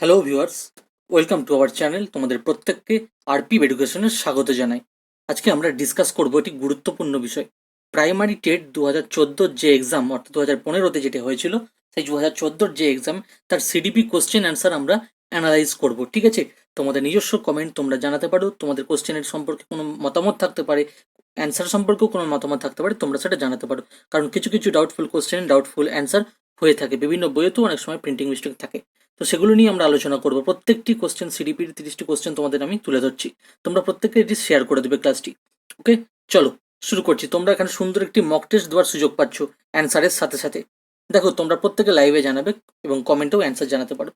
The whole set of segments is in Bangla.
Hello viewers, welcome to our channel. তোমাদের প্রত্যেককে আরপি এডুকেশনের স্বাগত জানাই। আজকে আমরা ডিসকাস করবো একটি গুরুত্বপূর্ণ বিষয়। প্রাইমারি টেট 2014 যে এক্সাম, অর্থাৎ 2015-তে যেটা হয়েছিল, সেই 2014 যে এক্সাম, তার সিডিপি কোশ্চেন অ্যান্সার আমরা অ্যানালাইজ করব। ঠিক আছে, তোমাদের নিজস্ব কমেন্ট তোমরা জানাতে পারো। তোমাদের কোশ্চেনের সম্পর্কে কোনো মতামত থাকতে পারে, অ্যান্সার সম্পর্কেও কোনো মতামত থাকতে পারে, তোমরা সেটা জানাতে পারো। কারণ কিছু কিছু ডাউটফুল কোশ্চেন, ডাউটফুল অ্যান্সার হয়ে থাকে, বিভিন্ন বইয়েতেও অনেক সময় প্রিন্টিং মিস্টেক থাকে। তো সেগুলো নিয়ে আমরা আলোচনা করব। প্রত্যেকটি কোশ্চেন, সিডিপির 30টি কোশ্চেন তোমাদের আমি তুলে ধরছি। তোমরা প্রত্যেককে এটি শেয়ার করে দেবে ক্লাসটি। ওকে, চলো শুরু করছি। তোমরা এখানে সুন্দর একটি মক টেস্ট দেওয়ার সুযোগ পাচ্ছ অ্যান্সারের সাথে সাথে। দেখো, তোমরা প্রত্যেকে লাইভে জানাবে এবং কমেন্টেও অ্যান্সার জানাতে পারো।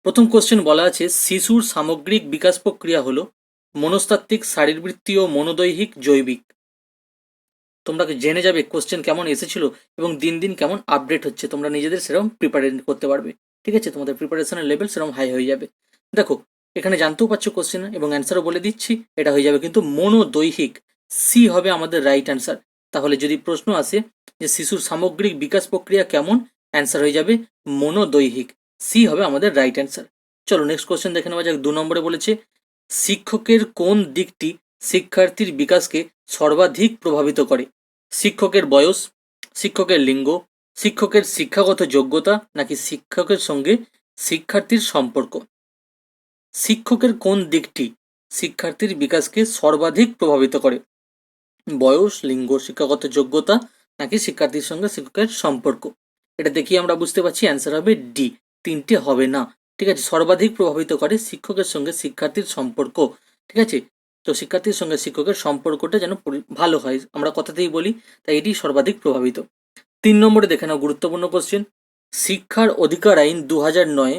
প্রথম কোশ্চেন বলা আছে, শিশুর সামগ্রিক বিকাশ প্রক্রিয়া হলো মনস্তাত্ত্বিক, শারীরবৃত্তীয়, মনোদৈহিক, জৈবিক। তোমরা জেনে যাবে কোশ্চেন কেমন এসেছিল এবং দিন দিন কেমন আপডেট হচ্ছে। তোমরা নিজেদের সেরকম প্রিপারেশন করতে পারবে। ঠিক আছে, তোমাদের প্রিপারেশনের লেভেল সেরকম হাই হয়ে যাবে। দেখো, এখানে জানতেও পারছো কোশ্চেন এবং অ্যান্সারও বলে দিচ্ছি। এটা হয়ে যাবে কিন্তু মনোদৈহিক, সি হবে আমাদের রাইট অ্যান্সার। তাহলে যদি প্রশ্ন আসে যে শিশুর সামগ্রিক বিকাশ প্রক্রিয়া কেমন, অ্যান্সার হয়ে যাবে মনোদৈহিক, সি হবে আমাদের রাইট অ্যান্সার। চলো নেক্সট কোশ্চেন দেখে নেওয়া যাক। 2 নম্বরে বলেছে, শিক্ষকের কোন দিকটি শিক্ষার্থীর বিকাশকে সর্বাধিক প্রভাবিত করে? শিক্ষকের বয়স, শিক্ষকের লিঙ্গ, শিক্ষকের শিক্ষাগত যোগ্যতা, নাকি শিক্ষকের সঙ্গে শিক্ষার্থীর সম্পর্ক? শিক্ষকের কোন দিকটি শিক্ষার্থীর বিকাশকে সর্বাধিক প্রভাবিত করে? বয়স, লিঙ্গ, শিক্ষাগত যোগ্যতা, নাকি শিক্ষার্থীর সঙ্গে শিক্ষকের সম্পর্ক? এটা দেখিয়ে আমরা বুঝতে পারছি অ্যান্সার হবে ডি, তিনটে হবে না। ঠিক আছে, সর্বাধিক প্রভাবিত করে শিক্ষকের সঙ্গে শিক্ষার্থীর সম্পর্ক। ঠিক আছে, তো শিক্ষার্থীর সঙ্গে শিক্ষকের সম্পর্কটা যেন ভালো হয়, আমরা কথাতেই বলি, তাই এটি সর্বাধিক প্রভাবিত। 3 নম্বরে দেখে নাও গুরুত্বপূর্ণ কোশ্চেন। শিক্ষার অধিকার আইন 2009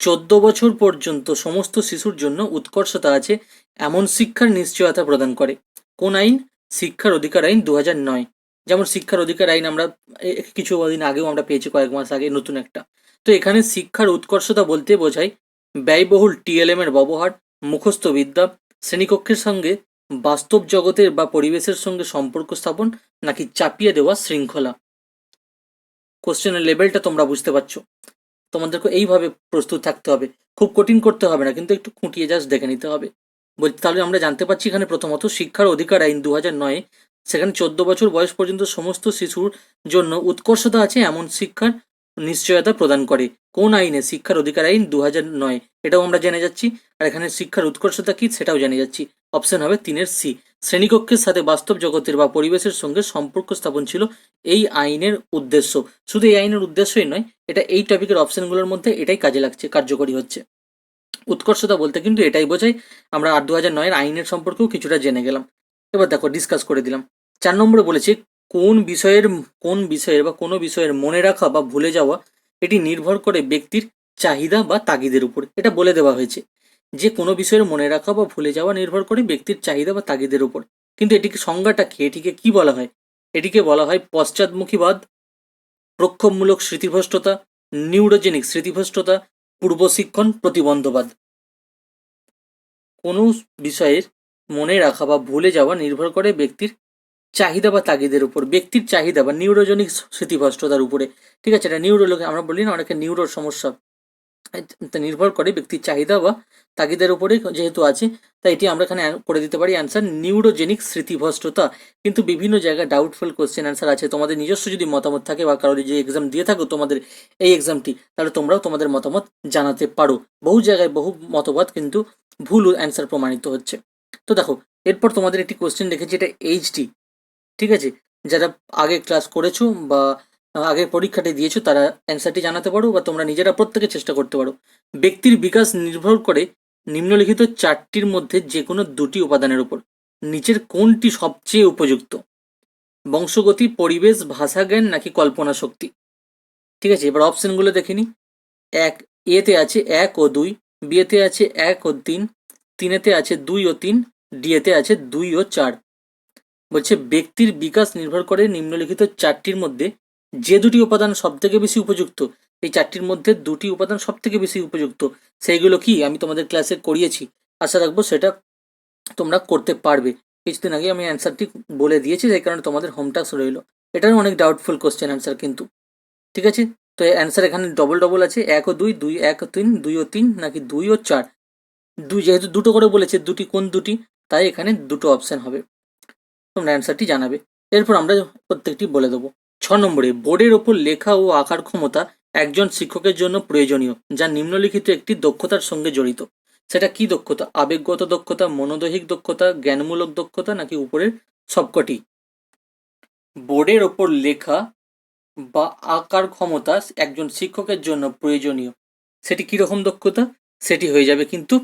14 বছর পর্যন্ত সমস্ত শিশুর জন্য উৎকর্ষতা আছে এমন শিক্ষার নিশ্চয়তা প্রদান করে। কোন আইন? শিক্ষার অধিকার আইন 2009। যেমন শিক্ষার অধিকার আইন আমরা কিছু দিন আগেও আমরা পেয়েছি, কয়েক মাস আগে নতুন একটা। তো এখানে শিক্ষার উৎকর্ষতা বলতে বোঝায় ব্যয়বহুল টিএলএম এর ব্যবহার, মুখস্থ বিদ্যা, শ্রেণীকক্ষের সঙ্গে বাস্তব জগতের বা পরিবেশের সঙ্গে সম্পর্ক স্থাপন, নাকি চাপিয়ে দেওয়া শৃঙ্খলা। কোশ্চেনের লেভেলটা তোমরা বুঝতে পারছো। তোমাদেরকে এইভাবে প্রস্তুত থাকতে হবে, খুব কঠিন করতে হবে না, কিন্তু একটু খুঁটিয়ে জাস্ট দেখে নিতে হবে। বলছি, তাহলে আমরা জানতে পারছি এখানে প্রথমত শিক্ষার অধিকার আইন 2009, সেখানে 14 বছর বয়স পর্যন্ত সমস্ত শিশুর জন্য উৎকর্ষতা আছে এমন শিক্ষার নিশ্চয়তা প্রদান করে। কোন আইনে? শিক্ষার অধিকার আইন 2009, এটাও আমরা জেনে যাচ্ছি। আর এখানে শিক্ষার উৎকর্ষতা কি সেটাও জেনে যাচ্ছি। অপশন হবে 3-এর সি। শ্রেণীকক্ষের সাথে বাস্তব জগতের বা পরিবেশের সঙ্গে সম্পর্ক স্থাপন ছিল এই আইনের উদ্দেশ্য। শুধু এই আইনের উদ্দেশ্যই নয়, এটা এই টপিকের অপশনগুলোর মধ্যে এটাই কাজে লাগছে, কার্যকরী হচ্ছে। উৎকর্ষতা বলতে কিন্তু এটাই বোঝায়। আমরা 2009-এর আইনের সম্পর্কেও কিছুটা জেনে গেলাম। এবার দেখো, ডিসকাস করে দিলাম। 4 নম্বরে বলেছে, কোন বিষয়ের বা কোনো বিষয়ের মনে রাখা বা ভুলে যাওয়া এটি নির্ভর করে ব্যক্তির চাহিদা বা তাগিদের উপর। এটা বলে দেওয়া হয়েছে যে কোনো বিষয়ের মনে রাখা বা ভুলে যাওয়া নির্ভর করে ব্যক্তির চাহিদা বা তাগিদের উপর। কিন্তু এটিকে সংজ্ঞাটা কি, এটিকে কি বলা হয়? এটিকে বলা হয় পশ্চাদমুখীবাদ, প্রক্ষোভমূলক স্মৃতিভ্রষ্টতা, নিউরোজেনিক স্মৃতিভ্রষ্টতা, পূর্বশিক্ষণ প্রতিবন্ধবাদ। কোনো বিষয়ের মনে রাখা বা ভুলে যাওয়া নির্ভর করে ব্যক্তির চাহিদা বা তাগিদের উপর, ব্যক্তির চাহিদা বা নিউরোজেনিক স্মৃতিভ্রষ্টতার উপরে। ঠিক আছে, এটা নিউরোলজি, আমরা বলি না অনেকে নিউরোর সমস্যা, নির্ভর করে ব্যক্তির চাহিদা বা তাগিদের উপরে যেহেতু আছে, তাই এটি আমরা এখানে করে দিতে পারি অ্যান্সার নিউরোজেনিক স্মৃতিভ্রষ্টতা। কিন্তু বিভিন্ন জায়গায় ডাউটফুল কোশ্চেন অ্যান্সার আছে। তোমাদের নিজস্ব যদি মতামত থাকে বা কারোর যে এক্সাম দিয়ে থাকো তোমাদের এই এক্সামটি, তাহলে তোমরাও তোমাদের মতামত জানাতে পারো। বহু জায়গায় বহু মতবাদ কিন্তু ভুল অ্যান্সার প্রমাণিত হচ্ছে। তো দেখো, এরপর তোমাদের একটি কোশ্চেন রেখেছি, এটা এইচডি। ঠিক আছে, যারা আগে ক্লাস করেছো বা আগের পরীক্ষাটি দিয়েছো তারা অ্যান্সারটি জানাতে পারো, বা তোমরা নিজেরা প্রত্যেকে চেষ্টা করতে পারো। ব্যক্তির বিকাশ নির্ভর করে নিম্নলিখিত 4টির মধ্যে যে কোনো 2টি উপাদানের উপর নিচের কোনটি সবচেয়ে উপযুক্ত? বংশগতি, পরিবেশ, ভাষাজ্ঞান, নাকি কল্পনা শক্তি? ঠিক আছে, এবার অপশনগুলো দেখে নি। এক, এতে আছে 1 ও 2, বিয়েতে আছে 1 ও 3, তিনেতে আছে 2 ও 3, ডিএতে আছে 2 ও 4। বলছে ব্যক্তির বিকাশ নির্ভর করে নিম্নলিখিত 4টির মধ্যে যে 2টি উপাদান সব থেকে বেশি উপযুক্ত। এই 4টির মধ্যে 2টি উপাদান সব থেকে বেশি উপযুক্ত, সেইগুলো কি আমি তোমাদের ক্লাসে করিয়েছি। আশা রাখবো সেটা তোমরা করতে পারবে। কিছুদিন আগে আমি অ্যান্সারটি বলে দিয়েছি, সেই কারণে তোমাদের হোম টাস্ক রইল। এটারও অনেক ডাউটফুল কোশ্চেন অ্যান্সার কিন্তু। ঠিক আছে, তো অ্যান্সার এখানে ডবল ডবল আছে, 1 ও 2, 2 1 ও 3, 2 ও 3 নাকি 2 ও 4? যেহেতু দুটো করে বলেছে, দুটি কোন দুটি, তাই এখানে দুটো অপশন হবে। তোমরা অ্যান্সারটি জানাবে। এরপর আমরা প্রত্যেকটি বলে দেবো। 6 নম্বরে, বোর্ডের ওপর লেখা ও আঁকার ক্ষমতা একজন শিক্ষকের জন্য প্রয়োজনীয়, যা নিম্নলিখিত একটি দক্ষতার সঙ্গে জড়িত। সেটা কি দক্ষতা? আবেগগত দক্ষতা, মনোদৈহিক দক্ষতা, জ্ঞানমূলক দক্ষতা নাকি উপরের সবকটি? বোর্ডের ওপর লেখা বা আঁকার ক্ষমতা একজন শিক্ষকের জন্য প্রয়োজনীয়, সেটি কিরকম দক্ষতা? সেটি হয়ে যাবে কিন্তু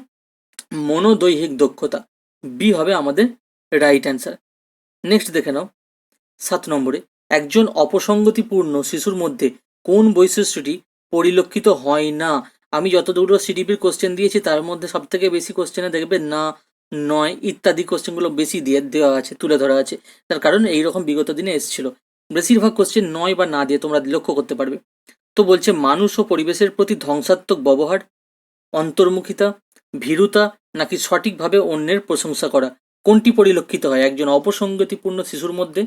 মনোদৈহিক দক্ষতা। বি হবে আমাদের রাইট অ্যান্সার। নেক্সট দেখে নাও 7 নম্বরে, একজন অপসঙ্গতিপূর্ণ শিশুর মধ্যে কোন বৈশিষ্ট্যটি পরিলক্ষিত হয় না? আমি যতদূর সিডিপির কোশ্চেন দিয়েছি তার মধ্যে সব থেকে বেশি কোশ্চেনে দেখবে না, নয় ইত্যাদি কোশ্চেনগুলো বেশি দেওয়া আছে, তুলে ধরা আছে। তার কারণ এইরকম বিগত দিনে এসেছিল, বেশিরভাগ কোশ্চেন নয় বা না দিয়ে তোমরা লক্ষ্য করতে পারবে। তো বলছে মানুষ ও পরিবেশের প্রতি ধ্বংসাত্মক ব্যবহার, অন্তর্মুখিতা, ভীরুতা নাকি সঠিকভাবে অন্যের প্রশংসা করা, কোনটি পরিলক্ষিত হয় একজন অপসঙ্গতিপূর্ণ শিশুর মধ্যে?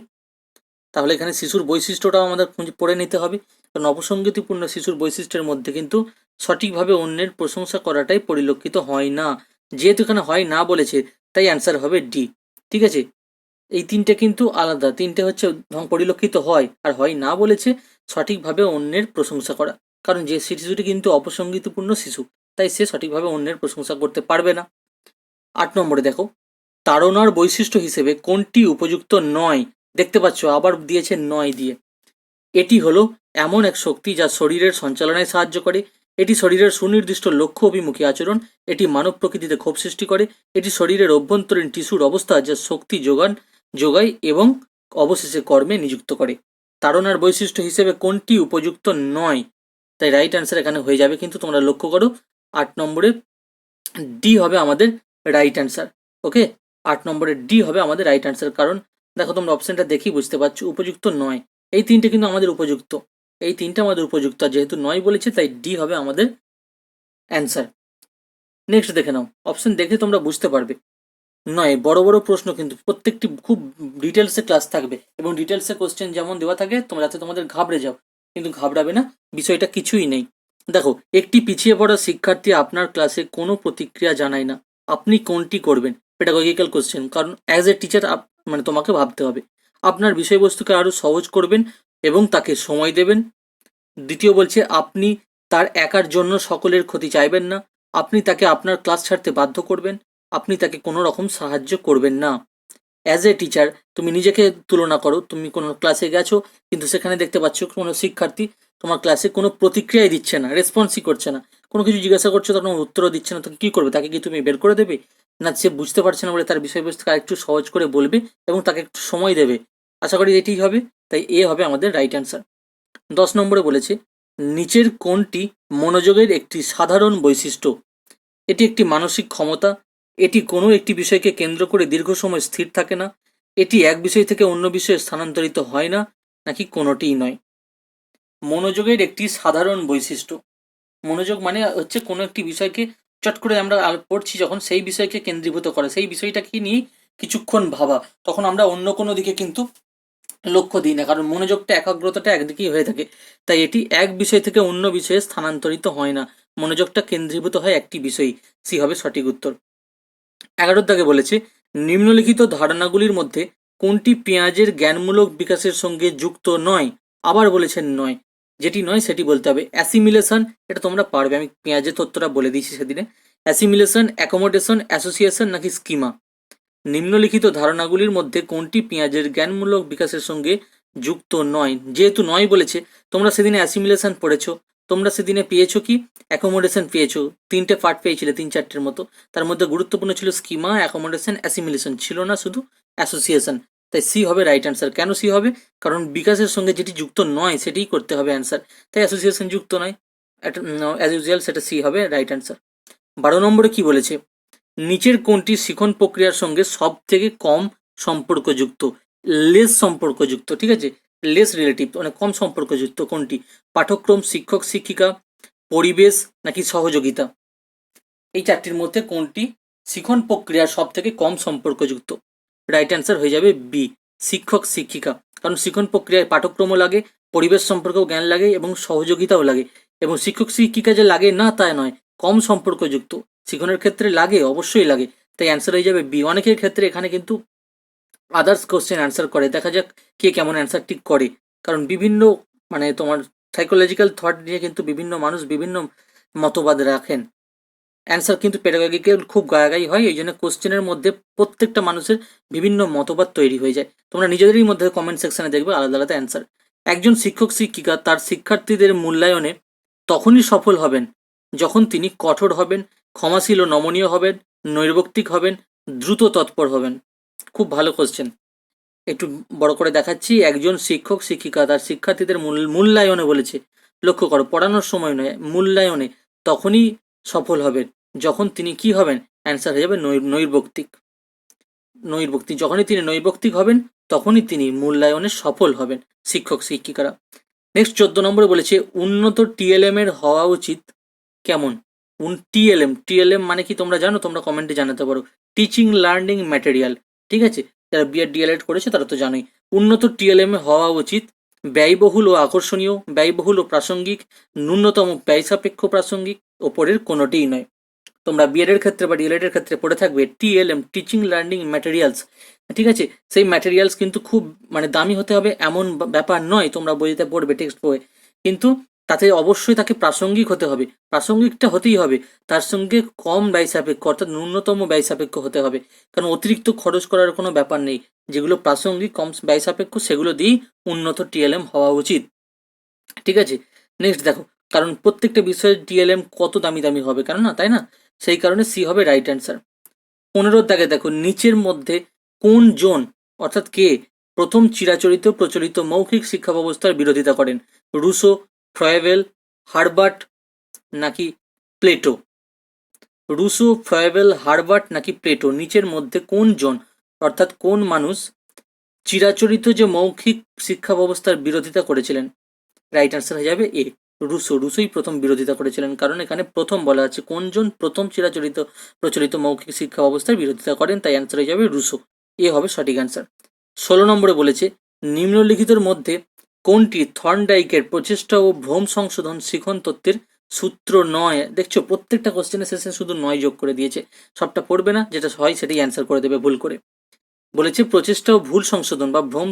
তাহলে এখানে শিশুর বৈশিষ্ট্যটাও আমাদের পড়ে নিতে হবে, কারণ অপসঙ্গতিপূর্ণ শিশুর বৈশিষ্ট্যের মধ্যে কিন্তু সঠিকভাবে অন্যের প্রশংসা করাটাই পরিলক্ষিত হয় না। যেহেতু এখানে হয় না বলেছে, তাই অ্যান্সার হবে ডি। ঠিক আছে, এই তিনটে কিন্তু আলাদা, তিনটে হচ্ছে পরিলক্ষিত হয় আর হয় না বলেছে সঠিকভাবে অন্যের প্রশংসা করা, কারণ যে শিশুটি কিন্তু অপসঙ্গতিপূর্ণ শিশু, তাই সে সঠিকভাবে অন্যের প্রশংসা করতে পারবে না। 8 নম্বরে দেখো, তাড়নার বৈশিষ্ট্য হিসেবে কোনটি উপযুক্ত নয়? দেখতে পাচ্ছ আবার দিয়েছে নয় দিয়ে। এটি হলো এমন এক শক্তি যা শরীরের সঞ্চালনায় সাহায্য করে, এটি শরীরের সুনির্দিষ্ট লক্ষ্য অভিমুখী আচরণ, এটি মানব প্রকৃতিতে ক্ষোভ সৃষ্টি করে, এটি শরীরের অভ্যন্তরীণ টিস্যুর অবস্থা যা শক্তি যোগায় এবং অবশেষে কর্মে নিযুক্ত করে। তাড়নার বৈশিষ্ট্য হিসেবে কোনটি উপযুক্ত নয়? তাই রাইট অ্যান্সার এখানে হয়ে যাবে কিন্তু তোমরা লক্ষ্য করো 8 নম্বরে ডি হবে আমাদের রাইট অ্যান্সার। ওকে, 8 নম্বরে ডি হবে আমাদের রাইট অ্যান্সার। কারণ দেখো তোমরা অপশনটা দেখেই বুঝতে পারছো উপযুক্ত নয়, এই তিনটে কিন্তু আমাদের উপযুক্ত, এই তিনটে আমাদের উপযুক্ত, আর যেহেতু নয় বলেছে তাই ডি হবে আমাদের অ্যান্সার। নেক্সট দেখে নাও, অপশন দেখে তোমরা বুঝতে পারবে। নয়, বড় বড় প্রশ্ন কিন্তু প্রত্যেকটি খুব ডিটেলসে ক্লাস থাকবে এবং ডিটেলসে কোশ্চেন যেমন দেওয়া থাকে তোমরা যাতে তোমাদের ঘাবড়ে যাও, কিন্তু ঘাবড়াবে না, বিষয়টা কিছুই নেই। দেখো, একটি পিছিয়ে পড়া শিক্ষার্থী আপনার ক্লাসে কোনো প্রতিক্রিয়া জানায় না, আপনি কোনটি করবেন? পেডাগজিক্যাল কোশ্চেন, কারণ অ্যাজ এ টিচার মানে তোমাকে ভাবতে হবে। আপনার বিষয়বস্তুকে আরো সহজ করবেন এবং তাকে সময় দেবেন। দ্বিতীয় বলছে, আপনি তার একার জন্য সকলের ক্ষতি চাইবেন না, আপনি তাকে আপনার ক্লাস ছাড়তে বাধ্য করবেন, আপনি তাকে কোনো রকম সাহায্য করবেন না। অ্যাজ এ টিচার তুমি নিজেকে তুলনা করো, তুমি কোনো ক্লাসে গেছো কিন্তু সেখানে দেখতে পাচ্ছ কোনো শিক্ষার্থী তোমার ক্লাসে কোনো প্রতিক্রিয়াই দিচ্ছে না, রেসপন্সই করছে না, কোনো কিছু জিজ্ঞাসা করছো তখন উত্তরও দিচ্ছে না, তখন কী করবে? তাকে কি তুমি বের করে দেবে? না, সে বুঝতে পারছে না বলে তার বিষয়বস্তুকে একটু সহজ করে বলবে এবং তাকে একটু সময় দেবে। আশা করি এটিই হবে, তাই এ হবে আমাদের রাইট অ্যান্সার। 10 নম্বরে বলেছে, নিচের কোনটি মনোযোগের একটি সাধারণ বৈশিষ্ট্য? এটি একটি মানসিক ক্ষমতা, এটি কোনো একটি বিষয়কে কেন্দ্র করে দীর্ঘ সময় স্থির থাকে না, এটি এক বিষয় থেকে অন্য বিষয়ে স্থানান্তরিত হয় না, নাকি কোনোটিই নয়? মনোযোগের একটি সাধারণ বৈশিষ্ট্য, মনোযোগ মানে হচ্ছে কোনো একটি বিষয়কে চট করে আমরা পড়ছি যখন, সেই বিষয়কে কেন্দ্রীভূত করা, সেই বিষয়টাকে নিয়ে কিছুক্ষণ ভাবা, তখন আমরা অন্য কোনো দিকে কিন্তু লক্ষ্য দিই না, কারণ মনোযোগটা একাগ্রতাটা একদিকেই হয়ে থাকে, তাই এটি এক বিষয় থেকে অন্য বিষয়ে স্থানান্তরিত হয় না, মনোযোগটা কেন্দ্রীভূত হয় একটি বিষয়ই। সি হবে সঠিক উত্তর। 11 দাগে বলেছে, নিম্নলিখিত ধারণাগুলির মধ্যে কোনটি পেঁয়াজের জ্ঞানমূলক বিকাশের সঙ্গে যুক্ত নয়? আবার বলেছেন নয়, যেটি নয় সেটি বলতে হবে। অ্যাসিমিলেশন, এটা তোমরা পারবে, আমি পেঁয়াজের তত্ত্বটা বলে দিয়েছি সেদিনে। অ্যাসিমিলেশন, অ্যাকোমোডেশন, অ্যাসোসিয়েশন নাকি স্কিমা? নিম্নলিখিত ধারণাগুলির মধ্যে কোনটি পেঁয়াজের জ্ঞানমূলক বিকাশের সঙ্গে যুক্ত নয়? যেহেতু নয় বলেছে, তোমরা সেদিনে অ্যাসিমিলেশন পড়েছো, তোমরা সেদিনে পেয়েছো কি অ্যাকোমোডেশন পেয়েছো, তিনটে পার্ট পেয়েছিলে 3-4টের মতো, তার মধ্যে গুরুত্বপূর্ণ ছিল স্কিমা, অ্যাকোমোডেশন, অ্যাসিমিলেশন, ছিল না শুধু অ্যাসোসিয়েশন। তাই সি হবে রাইট অ্যান্সার। কেন সি হবে? কারণ বিকাশের সঙ্গে যেটি যুক্ত নয় সেটিই করতে হবে অ্যান্সার, তাই অ্যাসোসিয়েশন যুক্ত নয়, অ্যাজ ইউজুয়াল সেটা সি হবে রাইট অ্যান্সার। 12 নম্বরে কি বলেছে, নিচের কোনটি শিখন প্রক্রিয়ার সঙ্গে সব থেকে কম সম্পর্কযুক্ত? লেস সম্পর্কযুক্ত, ঠিক আছে, লেস রিলেটিভ মানে কম সম্পর্কযুক্ত কোনটি? পাঠ্যক্রম, শিক্ষক শিক্ষিকা, পরিবেশ নাকি সহযোগিতা? এই চারটির মধ্যে কোনটি শিখন প্রক্রিয়ার সব থেকে কম সম্পর্কযুক্ত? রাইট অ্যান্সার হয়ে যাবে বি, শিক্ষক শিক্ষিকা, কারণ শিখন প্রক্রিয়ায় পাঠ্যক্রমও লাগে, পরিবেশ সম্পর্কেও জ্ঞান লাগে এবং সহযোগিতাও লাগে। এবং শিক্ষক শিক্ষিকা যে লাগে না তা নয়, কম সম্পর্কযুক্ত। শিক্ষণের ক্ষেত্রে লাগে, অবশ্যই লাগে। তাই অ্যান্সার হয়ে যাবে বি। অনেকের ক্ষেত্রে এখানে কিন্তু আদার্স কোশ্চেন অ্যান্সার করে, দেখা যাক কে কেমন অ্যান্সার ঠিক করে। কারণ বিভিন্ন মানে তোমার সাইকোলজিক্যাল থট নিয়ে কিন্তু বিভিন্ন মানুষ বিভিন্ন মতবাদ রাখেন। অ্যান্সার কিন্তু পেডাগজিক্যাল খুব গায়াগাই হয়, এই জন্য কোশ্চেনের মধ্যে প্রত্যেকটা মানুষের বিভিন্ন মতবাদ তৈরি হয়ে যায়। তোমরা নিজেদেরই মধ্যে কমেন্ট সেকশনে দেখবে আলাদা আলাদা অ্যান্সার। একজন শিক্ষক শিক্ষিকা তার শিক্ষার্থীদের মূল্যায়নে তখনই সফল হবেন যখন তিনি কঠোর হবেন, ক্ষমাশীল ও নমনীয় হবেন, নৈর্ব্যক্তিক হবেন, দ্রুত তৎপর হবেন। খুব ভালো কোশ্চেন, একটু বড় করে দেখাচ্ছি। একজন শিক্ষক শিক্ষিকা তার শিক্ষার্থীদের মূল্যায়নে বলেছে, লক্ষ্য করো, পড়ানোর সময় নয়, মূল্যায়নে তখনই সফল হবেন যখন তিনি কি হবেন, অ্যান্সার হয়ে যাবে নৈর্ব্যক্তিক। নৈর্ব্যক্তিক, যখনই তিনি নৈর্ব্যক্তিক হবেন তখনই তিনি মূল্যায়নে সফল হবেন শিক্ষক শিক্ষিকারা। নেক্সট 14 নম্বরে বলেছে উন্নত টিএলএম এর হওয়া উচিত কেমন। টিএলএম মানে কি তোমরা জানো? তোমরা কমেন্টে জানাতে পারো। টিচিং লার্নিং ম্যাটেরিয়াল, ঠিক আছে? যারা বিএড ডিএলএড করেছে তারা তো জানোই। উন্নত টিএলএম এ হওয়া উচিত ব্যয়বহুল ও আকর্ষণীয়, ব্যয়বহুল ও প্রাসঙ্গিক, ন্যূনতম ব্যয় সাপেক্ষ প্রাসঙ্গিক, ওপরের কোনোটিই নয়। তোমরা বিএড এর ক্ষেত্রে বা ডিএলএড এর ক্ষেত্রে পড়ে থাকবে টিএলএম, টিচিং লার্নিং ম্যাটেরিয়ালস, ঠিক আছে? সেই ম্যাটেরিয়ালস কিন্তু খুব মানে দামি হতে হবে এমন ব্যাপার নয়, তোমরা বইতে পড়বে টেক্সট বইয়ে, কিন্তু তাতে অবশ্যই তাকে প্রাসঙ্গিক হতে হবে। প্রাসঙ্গিকটা হতেই হবে, তার সঙ্গে কম ব্যয় সাপেক্ষ অর্থাৎ ন্যূনতম ব্যয় সাপেক্ষ হতে হবে। কারণ অতিরিক্ত খরচ করার কোনো ব্যাপার নেই, যেগুলো প্রাসঙ্গিক কম ব্যয় সাপেক্ষ সেগুলো দিয়েই উন্নত টিএলএম হওয়া উচিত, ঠিক আছে? নেক্সট দেখো, কারণ প্রত্যেকটা বিষয়ের টিএলএম কত দামি দামি হবে, কারণ না, তাই না? সেই কারণে সি হবে রাইট অ্যান্সার। 15 দাগে দেখো, নিচের মধ্যে কোন জন অর্থাৎ কে প্রথম চিরাচরিত প্রচলিত মৌখিক শিক্ষা ব্যবস্থার বিরোধিতা করেন? রুসো, ফ্রয়েবেল, হারবার্ট নাকি প্লেটো? রুসো, ফ্রয়েবেল, হারবার্ট নাকি প্লেটো, নিচের মধ্যে কোন জন অর্থাৎ কোন মানুষ চিরাচরিত যে মৌখিক শিক্ষা ব্যবস্থার বিরোধিতা করেছিলেন? রাইট অ্যান্সার হয়ে যাবে এ, রুসোই প্রথম বিরোধিতা করেছিলেন। কারণ এখানে প্রথম বলা আছে কোনজন প্রথম চিরাচরিত প্রচলিত মৌখিক শিক্ষা ব্যবস্থার বিরোধিতা করেন, তাই অ্যান্সার হয়ে যাবে রুসো। এ হবে সঠিক অ্যান্সার। 16 নম্বরে বলেছে নিম্নলিখিতের মধ্যে কোনটি থর্নডাইকের প্রচেষ্টা ও ভ্রম সংশোধন শিখন তত্ত্বের সূত্র নয়? দেখছো প্রত্যেকটা কোশ্চেনের শেষে শুধু নয় যোগ করে দিয়েছে, সবটা পড়বে না, যেটা হয় সেটাই অ্যান্সার করে দেবে ভুল করে। বলেছে প্রচেষ্টা ও ভুল সংশোধন বা ভ্রম,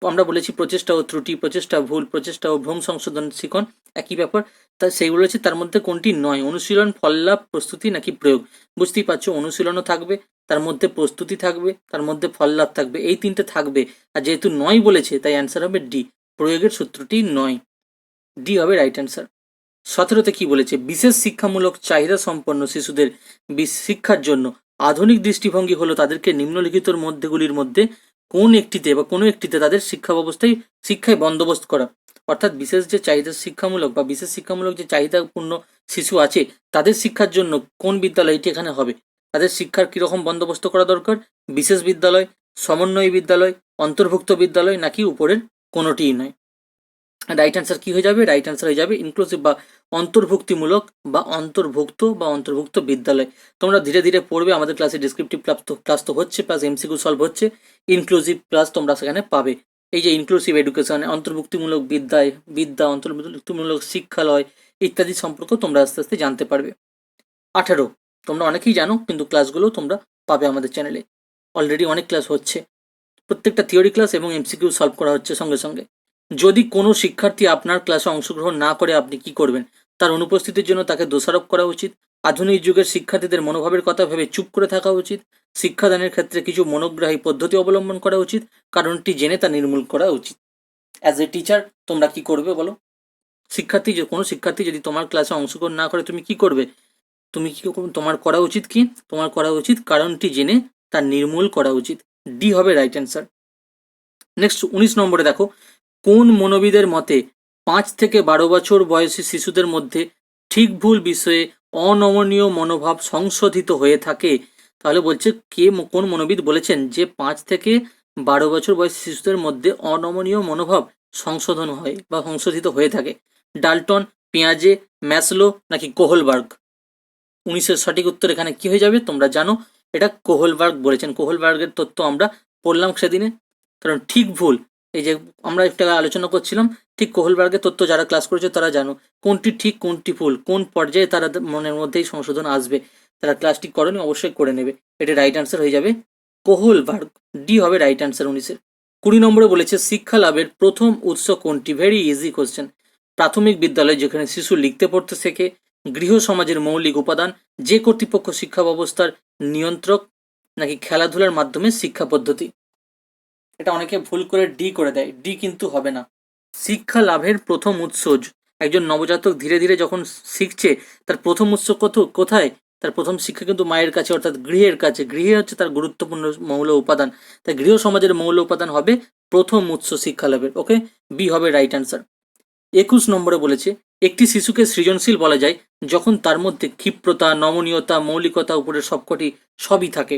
আমরা বলেছি প্রচেষ্টা ও ত্রুটি, প্রচেষ্টা ভুল, প্রচেষ্টা ও ভ্রম সংশোধন শিখন একই ব্যাপার। তা সেইগুলো হচ্ছে তার মধ্যে কোনটি নয়? অনুশীলন, ফললাভ, প্রস্তুতি নাকি প্রয়োগ? বুঝতেই পারছো, অনুশীলনও থাকবে, তার মধ্যে প্রস্তুতি থাকবে, তার মধ্যে ফললাভ থাকবে, এই তিনটে থাকবে। আর যেহেতু নয় বলেছে তাই অ্যান্সার হবে ডি, প্রয়োগের সূত্রটি নয়। ডি হবে রাইট অ্যান্সার। 17তে কি বলেছে? বিশেষ শিক্ষামূলক চাহিদা সম্পন্ন শিশুদের শিক্ষার জন্য আধুনিক দৃষ্টিভঙ্গি হলো তাদেরকে নিম্নলিখিতর মধ্যেগুলির মধ্যে কোন একটিতে বা কোনো একটিতে তাদের শিক্ষা ব্যবস্থায় শিক্ষায় বন্দোবস্ত করা। অর্থাৎ বিশেষ যে চাহিদা শিক্ষামূলক বা বিশেষ শিক্ষামূলক যে চাহিদাপূর্ণ শিশু আছে তাদের শিক্ষার জন্য কোন বিদ্যালয়টি এখানে হবে? তাদের শিক্ষার কীরকম বন্দোবস্ত করা দরকার? বিশেষ বিদ্যালয়, সমন্বয় বিদ্যালয়, অন্তর্ভুক্ত বিদ্যালয় নাকি উপরের কোনোটিই নয়? রাইট অ্যান্সার কি হয়ে যাবে? রাইট অ্যান্সার হয়ে যাবে ইনক্লুসিভ বা অন্তর্ভুক্তিমূলক বা অন্তর্ভুক্ত বিদ্যালয়। তোমরা ধীরে ধীরে পড়বে, আমাদের ক্লাসে ডিসক্রিপটিভ ক্লাস তো হচ্ছে, প্লাস এমসিকিউ সলভ হচ্ছে, ইনক্লুসিভ ক্লাস তোমরা সেখানে পাবে। এই যে ইনক্লুসিভ এডুকেশন, অন্তর্ভুক্তিমূলক বিদ্যা, অন্তর্ভুক্তিমূলক শিক্ষালয় ইত্যাদি সম্পর্ক তোমরা আস্তে আস্তে জানতে পারবে। 18, তোমরা অনেকেই জানো কিন্তু ক্লাসগুলো তোমরা পাবে আমাদের চ্যানেলে, অলরেডি অনেক ক্লাস হচ্ছে, প্রত্যেকটা থিওরি ক্লাস এবং এমসিকিউ সলভ করা হচ্ছে সঙ্গে সঙ্গে। যদি কোনো শিক্ষার্থী আপনার ক্লাসে অংশগ্রহণ না করে আপনি কি করবেন? তার অনুপস্থিতির জন্য তাকে দোষারোপ করা উচিত, আধুনিক যুগের শিক্ষার্থীদের মনোভাবের কথা ভেবে চুপ করে থাকা উচিত, শিক্ষাদানের ক্ষেত্রে কিছু মনোগ্রাহী পদ্ধতি অবলম্বন করা উচিত, কারণটি জেনে তা নির্মূল করা উচিত। অ্যাজ এ টিচার তোমরা কি করবে বলো? কোনো শিক্ষার্থী যদি তোমার ক্লাসে অংশগ্রহণ না করে তুমি কি করবে? তুমি কি তোমার করা উচিত কি? তোমার করা উচিত কারণটি জেনে তা নির্মূল করা উচিত। ডি হবে রাইট অ্যান্সার। নেক্সট 19 নম্বরে দেখো, কোন মনোবিদের মতে 5 থেকে 12 বছর বয়সী শিশুদের মধ্যে ঠিক ভুল বিষয়ে অনমনীয় মনোভাব সংশোধিত হয়ে থাকে? তাহলে বলছে কোন মনোবিদ বলেছেন যে 5 থেকে 12 বছর বয়সী শিশুদের মধ্যে অনমনীয় মনোভাব সংশোধন হয় বা সংশোধিত হয়ে থাকে? ডাল্টন, পিয়াজে, ম্যাসলো নাকি কোহলবার্গ? 19-এর সঠিক উত্তর এখানে কি হয়ে যাবে? তোমরা জানো এটা কোহলবার্গ বলেছেন। কোহলবার্গের তত্ত্ব আমরা পড়লাম সেদিনে। কারণ ঠিক ভুল এই যে আমরা একটা আলোচনা করছিলাম, ঠিক কোহলবার্গের তত্ত্ব যারা ক্লাস করেছে তারা জানো কোনটি ঠিক কোনটি ভুল, কোন পর্যায়ে তারা মনের মধ্যেই সংশোধন আসবে। তারা ক্লাসটি করেনি, অবশ্যই করে নেবে। এটা রাইট অ্যান্সার হয়ে যাবে কোহলবার্গ, ডি হবে রাইট অ্যান্সার 19-এর। 20 নম্বরে বলেছে শিক্ষা লাভের প্রথম উৎস কোনটি? Very easy question. প্রাথমিক বিদ্যালয়, যেখানে শিশু লিখতে পড়তে শেখে। গৃহ সমাজের মৌলিক উপাদান, যে কর্তৃপক্ষ শিক্ষা ব্যবস্থার নিয়ন্ত্রক, নাকি খেলাধুলার মাধ্যমে শিক্ষা পদ্ধতি? এটা অনেকে ভুল করে ডি করে দেয়, ডি কিন্তু হবে না। শিক্ষা লাভের প্রথম উৎস, একজন নবজাতক ধীরে ধীরে যখন শিখছে, তার প্রথম উৎস কোথায়? তার প্রথম শিক্ষা কিন্তু মায়ের কাছে, অর্থাৎ গৃহের কাছে। গৃহে হচ্ছে তার গুরুত্বপূর্ণ মৌল উপাদান, তাই গৃহ সমাজের মৌল উপাদান হবে প্রথম উৎস শিক্ষা লাভের। ওকে, বি হবে রাইট অ্যান্সার। 21 নম্বরে বলেছে একটি শিশুকে সৃজনশীল বলা যায় যখন তার মধ্যে ক্ষিপ্রতা, নমনীয়তা, মৌলিকতা, উপরের সবকটি সবই থাকে।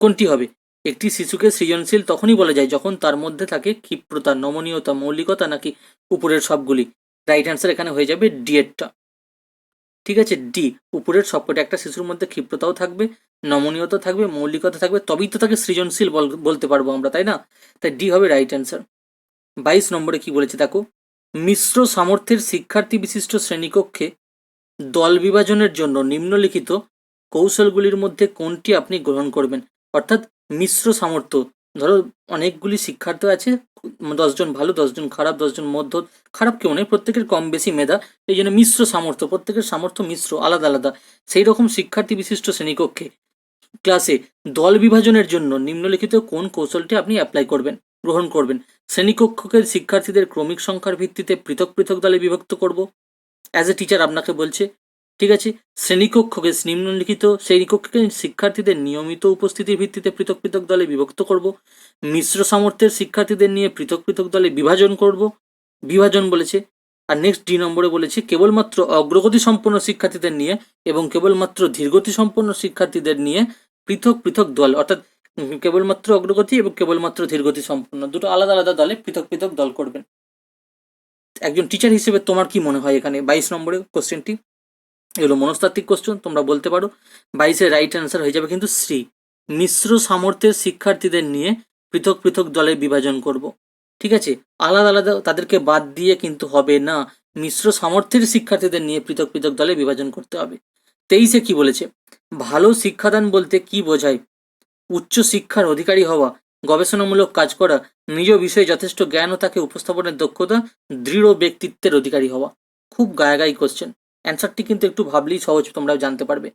কোনটি হবে? একটি শিশুকে সৃজনশীল তখনই বলা যায় যখন তার মধ্যে থাকে ক্ষিপ্রতা, নমনীয়তা, মৌলিকতা, নাকি উপরের সবগুলি? রাইট অ্যান্সার এখানে হয়ে যাবে ডি এরটা। ঠিক আছে, ডি, উপরের সবকটি। একটা শিশুর মধ্যে ক্ষিপ্রতাও থাকবে, নমনীয়তা থাকবে, মৌলিকতা থাকবে, তবেই তো তাকে সৃজনশীল বলতে পারবো আমরা, তাই না? তাই ডি হবে রাইট অ্যান্সার। 22 নম্বরে কি বলেছে দেখো, মিশ্র সামর্থ্যের শিক্ষার্থী বিশিষ্ট শ্রেণীকক্ষে দল বিভাজনের জন্য নিম্নলিখিত কৌশলগুলির মধ্যে কোনটি আপনি গ্রহণ করবেন? অর্থাৎ মিশ্র সামর্থ্য, ধরো অনেকগুলি শিক্ষার্থী আছে, 10 জন ভালো, 10 জন খারাপ, 10 জন মধ্য, খারাপ কেউ নেই, প্রত্যেকের কম বেশি মেধা, এই জন্য মিশ্র সামর্থ্য, প্রত্যেকের সামর্থ্য মিশ্র, আলাদা আলাদা। সেই রকম শিক্ষার্থী বিশিষ্ট শ্রেণীকক্ষে ক্লাসে দল বিভাজনের জন্য নিম্নলিখিত কোন কৌশলটি আপনি অ্যাপ্লাই করবেন, গ্রহণ করবেন? শ্রেণীকক্ষকে শিক্ষার্থীদের ক্রমিক সংখ্যার ভিত্তিতে পৃথক পৃথক দলে বিভক্ত করব, অ্যাজ এ টিচার আপনাকে বলছে। ঠিক আছে, শ্রেণীকক্ষকে নিম্নলিখিত শ্রেণীকক্ষকে শিক্ষার্থীদের নিয়মিত উপস্থিতির ভিত্তিতে পৃথক পৃথক দলে বিভক্ত করব। মিশ্র সামর্থ্যের শিক্ষার্থীদের নিয়ে পৃথক পৃথক দলে বিভাজন করব, বিভাজন বলেছে। আর নেক্সট ডি নম্বরে বলেছে কেবলমাত্র অগ্রগতি সম্পন্ন শিক্ষার্থীদের নিয়ে এবং কেবলমাত্র ধীরগতি সম্পন্ন শিক্ষার্থীদের নিয়ে পৃথক পৃথক দল, অর্থাৎ কেবলমাত্র অগ্রগতি এবং কেবলমাত্র ধীরগতি সম্পন্ন, দুটো আলাদা আলাদা দলে পৃথক পৃথক দল করবেন। একজন টিচার হিসেবে তোমার কি মনে হয় এখানে 22 নম্বরে কোশ্চেনটি? এগুলো মনস্তাত্ত্বিক কোশ্চেন, তোমরা বলতে পারো। 22-এর রাইট অ্যান্সার হয়ে যাবে কিন্তু সি, মিশ্র সামর্থ্যের শিক্ষার্থীদের নিয়ে পৃথক পৃথক দলে বিভাজন করব। ঠিক আছে, আলাদা আলাদা তাদেরকে বাদ দিয়ে কিন্তু হবে না, মিশ্র সামর্থ্যের শিক্ষার্থীদের নিয়ে পৃথক পৃথক দলে বিভাজন করতে হবে। 23-এ কি বলেছে, ভালো শিক্ষাদান বলতে কি বোঝায়? উচ্চ শিক্ষার অধিকারী হওয়া, গবেষণামূলক কাজ করা, নিজ বিষয়ে যথেষ্ট জ্ঞান ও তাকে উপস্থাপনের দক্ষতা, দৃঢ় ব্যক্তিত্বের অধিকারী হওয়া। খুব গায়াগাই কোশ্চেন, অ্যান্সারটি কিন্তু একটু ভাবলেই সহজ, তোমরাও জানতে পারবে।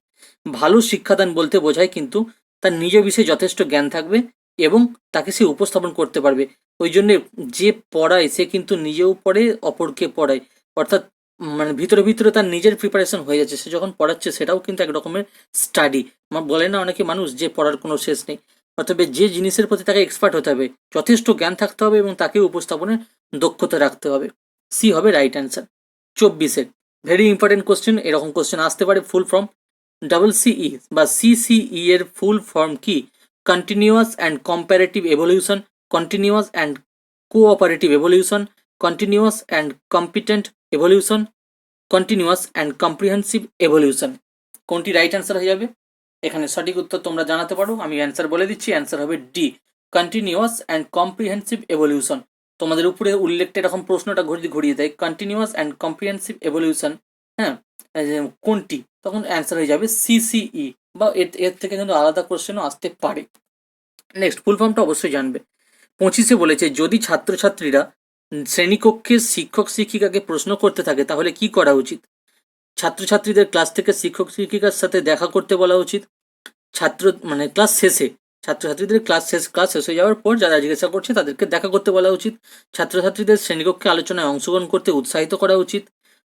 ভালো শিক্ষাদান বলতে বোঝায় কিন্তু তার নিজ বিষয়ে যথেষ্ট জ্ঞান থাকবে এবং তাকে সে উপস্থাপন করতে পারবে। ওই জন্যে যে পড়ায় সে কিন্তু নিজেও পড়ে, অপরকে পড়ায়, অর্থাৎ মানে ভিতরে ভিতরে তার নিজের প্রিপারেশন হয়ে যাচ্ছে, সে যখন পড়াচ্ছে সেটাও কিন্তু এক রকমের স্টাডি। বলে না অনেকে মানুষ যে পড়ার কোনো শেষ নেই, অতএব যে জিনিসের প্রতি তাকে এক্সপার্ট হতে হবে, যথেষ্ট জ্ঞান থাকতে হবে এবং তাকে উপস্থাপনের দক্ষতা রাখতে হবে। সি হবে রাইট অ্যান্সার। 24-এর ভেরি ইম্পর্টেন্ট কোশ্চেন, এরকম কোশ্চেন আসতে পারে। ফুল ফর্ম CCE বা CCE এর ফুল ফর্ম কি? Continuous and comparative evaluation, continuous and cooperative evaluation, continuous and competent evaluation, continuous and comprehensive evaluation. কোনটি রাইট অ্যান্সার হয়ে যাবে? এখানে সঠিক উত্তর তোমরা জানাতে পারো, আমি অ্যান্সার বলে দিচ্ছি, অ্যান্সার হবে D, continuous and comprehensive evolution. তোমাদের উপরে উল্লেখটা এরকম প্রশ্নটা ঘুরিয়ে দেয়, কন্টিনিউয়াস অ্যান্ড কম্প্রিহেন্সিভ এভলিউশন, হ্যাঁ, কোনটি? তখন অ্যান্সার হয়ে যাবে CCE, বা এর থেকে কিন্তু আলাদা কোশ্চেনও আসতে পারে। নেক্সট ফুল ফর্মটা অবশ্যই জানবে। 25-এ বলেছে যদি ছাত্রছাত্রীরা শ্রেণীকক্ষের শিক্ষক শিক্ষিকাকে প্রশ্ন করতে থাকে তাহলে কি করা উচিত? ছাত্রছাত্রীদের ক্লাস থেকে শিক্ষক শিক্ষিকার সাথে দেখা করতে বলা উচিত। ক্লাস শেষে ছাত্রছাত্রীদের ক্লাস শেষ হয়ে যাওয়ার পর যারা জিজ্ঞাসা করছে তাদেরকে দেখা করতে বলা উচিত। ছাত্রছাত্রীদের শ্রেণীকক্ষে আলোচনায় অংশগ্রহণ করতে উৎসাহিত করা উচিত।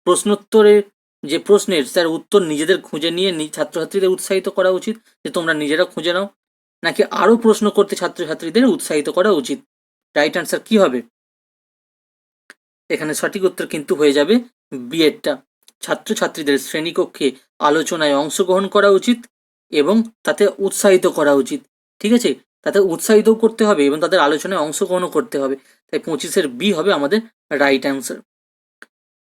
প্রশ্নোত্তরে যে প্রশ্নের তার উত্তর নিজেদের খুঁজে নিয়ে ছাত্রছাত্রীদের উৎসাহিত করা উচিত, যে তোমরা নিজেরা খুঁজে নাও, নাকি আরও প্রশ্ন করতে ছাত্রছাত্রীদের উৎসাহিত করা উচিত? রাইট অ্যান্সার কি হবে? এখানে সঠিক উত্তর কিন্তু হয়ে যাবে বিএডটা। ছাত্রছাত্রীদের শ্রেণীকক্ষে আলোচনায় অংশগ্রহণ করা উচিত এবং তাতে উৎসাহিত করা উচিত। ঠিক আছে, তাতে উৎসাহিতও করতে হবে এবং তাদের আলোচনায় অংশগ্রহণও করতে হবে। তাই 25-এর বি হবে আমাদের রাইট অ্যান্সার,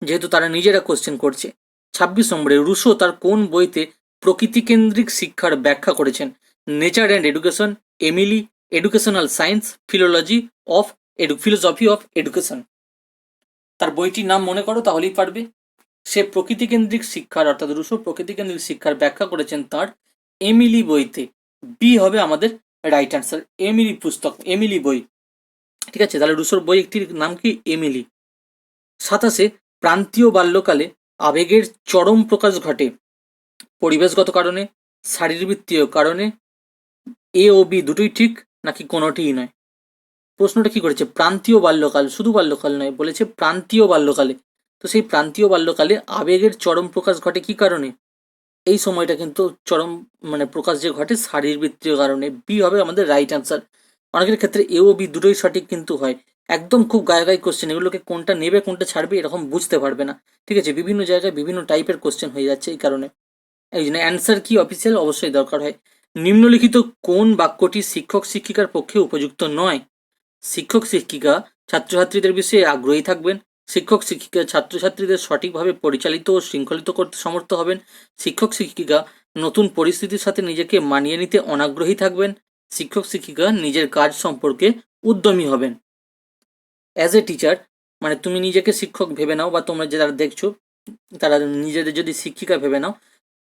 যেহেতু তারা নিজেরা কোশ্চেন করছে। 26 নম্বরে রুশো তার কোন বইতে প্রকৃতিকেন্দ্রিক শিক্ষার ব্যাখ্যা করেছেন? Nature and education, Emily, educational science, philology of philosophy of education. তার বইটির নাম মনে করো তাহলেই পারবে। সে প্রকৃতিকেন্দ্রিক শিক্ষার অর্থাৎ রুশো প্রকৃতিকেন্দ্রিক শিক্ষার ব্যাখ্যা করেছেন তার এমিলি বইতে। বি হবে আমাদের রাইট অ্যান্সার। এমিলি পুস্তক, এমিলি বই। ঠিক আছে, তাহলে রুশোর বই একটির নাম কি? এমিলি। 27 প্রান্তীয় বাল্যকালে আবেগের চরম প্রকাশ ঘটে পরিবেশগত কারণে, শারীরবৃত্তীয় কারণে, এ ও বি দুটোই ঠিক নাকি কোনোটিই নয়? প্রশ্নটা কি করেছে? প্রান্তীয় বাল্যকাল, শুধু বাল্যকাল নয়, বলেছে প্রান্তীয় বাল্যকালে। তো সেই প্রান্তীয় বাল্যকালে আবেগের চরম প্রকাশ ঘটে কি কারণে? এই সময়টা কিন্তু চরম প্রকাশ যে ঘটে শারীরবৃত্তীয় কারণে। বি হবে আমাদের রাইট অ্যান্সার। অনেকের ক্ষেত্রে এ ও বি দুটোই সঠিক কিন্তু হয়। একদম খুব গায়ে কোশ্চেন, এগুলোকে কোনটা নেবে কোনটা ছাড়বে এরকম বুঝতে পারবে না। ঠিক আছে, বিভিন্ন জায়গায় বিভিন্ন টাইপের কোশ্চেন হয়ে যাচ্ছে এই কারণে। এই জন্য অ্যান্সার কি অফিসিয়াল অবশ্যই দরকার হয়। নিম্নলিখিত কোন বাক্যটি শিক্ষক শিক্ষিকার পক্ষে উপযুক্ত নয়? শিক্ষক শিক্ষিকা ছাত্রছাত্রীদের বিষয়ে আগ্রহী থাকবেন, শিক্ষক শিক্ষিকা ছাত্রছাত্রীদের সঠিকভাবে পরিচালিত ও শৃঙ্খলিত করতে সমর্থ হবেন, শিক্ষক শিক্ষিকা নতুন পরিস্থিতির সাথে নিজেকে মানিয়ে নিতে অনাগ্রহী থাকবেন, শিক্ষক শিক্ষিকা নিজের কাজ সম্পর্কে উদ্যমী হবেন। অ্যাজ এ টিচার তুমি নিজেকে শিক্ষক ভেবে নাও, বা তোমরা যারা দেখছো তারা নিজেদের যদি শিক্ষিকা ভেবে নাও,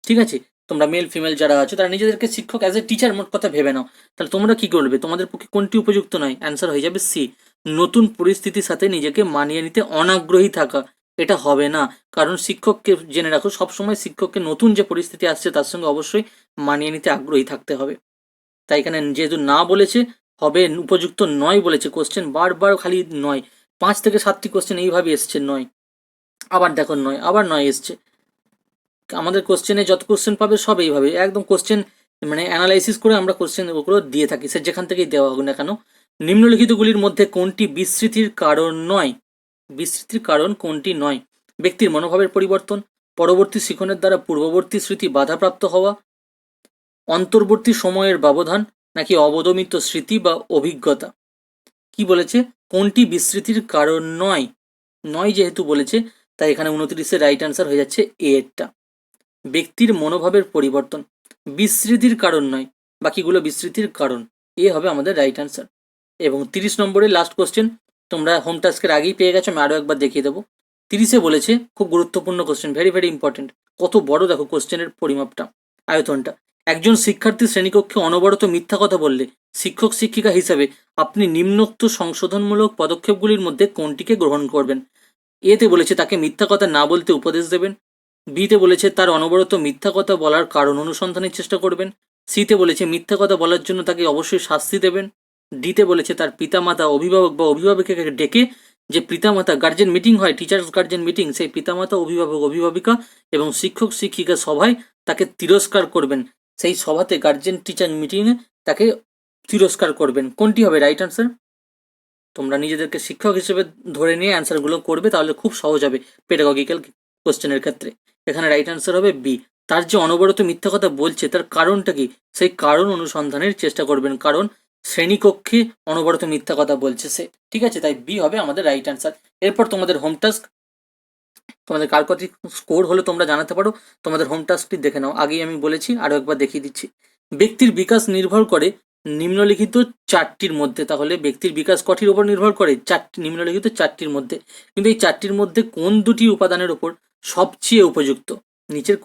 ঠিক আছে, তোমরা মেল ফিমেল যারা আছো তারা নিজেদেরকে শিক্ষক অ্যাজ এ টিচার মোট কথা ভেবে নাও, তাহলে তোমরা কি করবে? তোমাদের পক্ষে কোনটি উপযুক্ত নয়? অ্যান্সার হয়ে যাবে সি, নতুন পরিস্থিতির সাথে নিজেকে মানিয়ে নিতে অনাগ্রহী থাকা। এটা হবে না, কারণ শিক্ষককে জেনে রাখো সবসময় শিক্ষককে নতুন যে পরিস্থিতি আসছে তার সঙ্গে অবশ্যই মানিয়ে নিতে আগ্রহী থাকতে হবে। তাই এখানে যেহেতু না বলেছে, হবে উপযুক্ত নয় বলেছে, কোশ্চেন বারবার খালি নয়, 5 থেকে 7টি কোশ্চেন এইভাবে এসছে নয়, আবার দেখো নয়, আবার নয় এসছে। আমাদের কোশ্চেনে যত কোশ্চেন পাবে সব এইভাবে একদম কোশ্চেন অ্যানালাইসিস করে আমরা কোশ্চেন ওগুলো দিয়ে থাকি, সে যেখান থেকেই দেওয়া হোক না কেন। নিম্নলিখিতগুলির মধ্যে কোনটি বিস্মৃতির কারণ নয়? বিস্মৃতির কারণ কোনটি নয়? ব্যক্তির মনোভাবের পরিবর্তন, পরবর্তী শিখনের দ্বারা পূর্ববর্তী স্মৃতি বাধাপ্রাপ্ত হওয়া, অন্তর্বর্তী সময়ের ব্যবধান, নাকি অবদমিত স্মৃতি বা অভিজ্ঞতা। কি বলেছে? কোনটি বিস্মৃতির কারণ নয়? নয় যেহেতু বলেছে তাই এখানে 29-এর রাইট অ্যান্সার হয়ে যাচ্ছে এ এরটা। ব্যক্তির মনোভাবের পরিবর্তন বিস্মৃতির কারণ নয়, বাকিগুলো বিস্মৃতির কারণ। এ হবে আমাদের রাইট অ্যান্সার। এবং 30 নম্বরের লাস্ট কোশ্চেন তোমরা হোম টাস্কের আগেই পেয়ে গেছো, আমি আরও একবার দেখিয়ে দেবো। 30-এ বলেছে, খুব গুরুত্বপূর্ণ কোশ্চেন, ভেরি ভেরি ইম্পর্টেন্ট। কত বড় দেখো কোশ্চেনের পরিমাপটা, আয়তনটা। একজন শিক্ষার্থী শ্রেণীকক্ষে অনবরত মিথ্যা কথা বললে শিক্ষক শিক্ষিকা হিসেবে আপনি নিম্নোক্ত সংশোধনমূলক পদক্ষেপগুলির মধ্যে কোনটিকে গ্রহণ করবেন? এতে বলেছে তাকে মিথ্যা কথা না বলতে উপদেশ দেবেন, বিতে বলেছে তার অনবরত মিথ্যা কথা বলার কারণ অনুসন্ধানের চেষ্টা করবেন, সিতে বলেছে মিথ্যা কথা বলার জন্য তাকে অবশ্যই শাস্তি দেবেন, ডিতে বলেছে তার পিতামাতা অভিভাবক বা অভিভাবিকাকে ডেকে, যে পিতামাতা গার্জেন মিটিং হয়, টিচার্স গার্জেন মিটিং, সেই পিতামাতা অভিভাবক অভিভাবিকা এবং শিক্ষক শিক্ষিকা সভায় তাকে তিরস্কার করবেন, সেই সভাতে গার্জেন টিচার মিটিংয়ে তাকে তিরস্কার করবেন। কোনটি হবে রাইট আনসার? তোমরা নিজেদেরকে শিক্ষক হিসেবে ধরে নিয়ে অ্যান্সারগুলো করবে, তাহলে খুব সহজ হবে পেডাগজিক্যাল কোশ্চেনের ক্ষেত্রে। এখানে রাইট অ্যান্সার হবে বি, তার যে অনবরত মিথ্যা কথা বলছে তার কারণটা কি সেই কারণ অনুসন্ধানের চেষ্টা করবেন, কারণ শ্রেণীকক্ষে অনবরত মিথ্যা কথা বলছে সে। ঠিক আছে, তাই বি হবে আমাদের রাইট অ্যান্সার। এরপর তোমাদের হোম টাস্ক, তোমাদের কার কত স্কোর হলো তোমরা জানাতে পারো। তোমাদের হোম টাস্কটি দেখে নাও, আগেই আমি বলেছি, আরও একবার দেখিয়ে দিচ্ছি। ব্যক্তির বিকাশ নির্ভর করে নিম্নলিখিত 4টির মধ্যে, তাহলে ব্যক্তির বিকাশ কটির উপর নির্ভর করে? 4টি, নিম্নলিখিত 4টির মধ্যে। কিন্তু এই 4টির মধ্যে কোন দুটি উপাদানের উপর সবচেয়ে উপযুক্ত? নিচের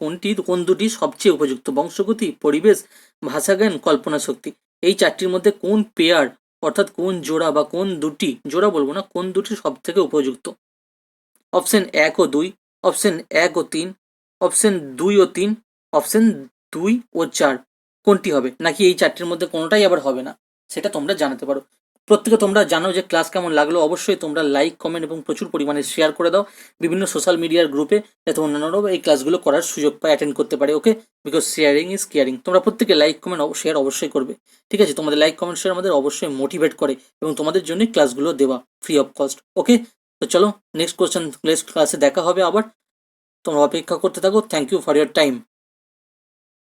কোন দুটি সবচেয়ে উপযুক্ত? বংশগতি, পরিবেশ, ভাষাজ্ঞান, কল্পনা শক্তি। এই 4টির মধ্যে কোন পেয়ার অর্থাৎ কোন জোড়া বা কোন দুটি, জোড়া বলবো না, কোন দুটি সব থেকে উপযুক্ত? অপশন 1 ও 2, অপশন 1 ও 3, অপশন 2 ও 3, অপশন 2 ও 4। কোনটি হবে? নাকি এই 4টির মধ্যে কোনোটাই আবার হবে না? সেটা তোমরা জানাতে পারো। প্রত্যেকে তোমরা জানো যে ক্লাস কেমন লাগলো, অবশ্যই তোমরা লাইক কমেন্ট এবং প্রচুর পরিমাণে শেয়ার করে দাও বিভিন্ন সোশ্যাল মিডিয়ার গ্রুপে, যাতে অন্যান্যরাও এই ক্লাসগুলো করার সুযোগ পায়, অ্যাটেন্ড করতে পারে। ওকে, বিকজ শেয়ারিং ইজ কেয়ারিং। তোমরা প্রত্যেকে লাইক কমেন্ট শেয়ার অবশ্যই করবে। ঠিক আছে, তোমাদের লাইক কমেন্ট শেয়ার আমাদের অবশ্যই মোটিভেট করে এবং তোমাদের জন্য ক্লাসগুলো দেওয়া ফ্রি অফ কস্ট। ওকে, তো চলো নেক্সট ক্লাসে দেখা হবে আবার। তোমরা অপেক্ষা করতে থাকো। Thank you for your time.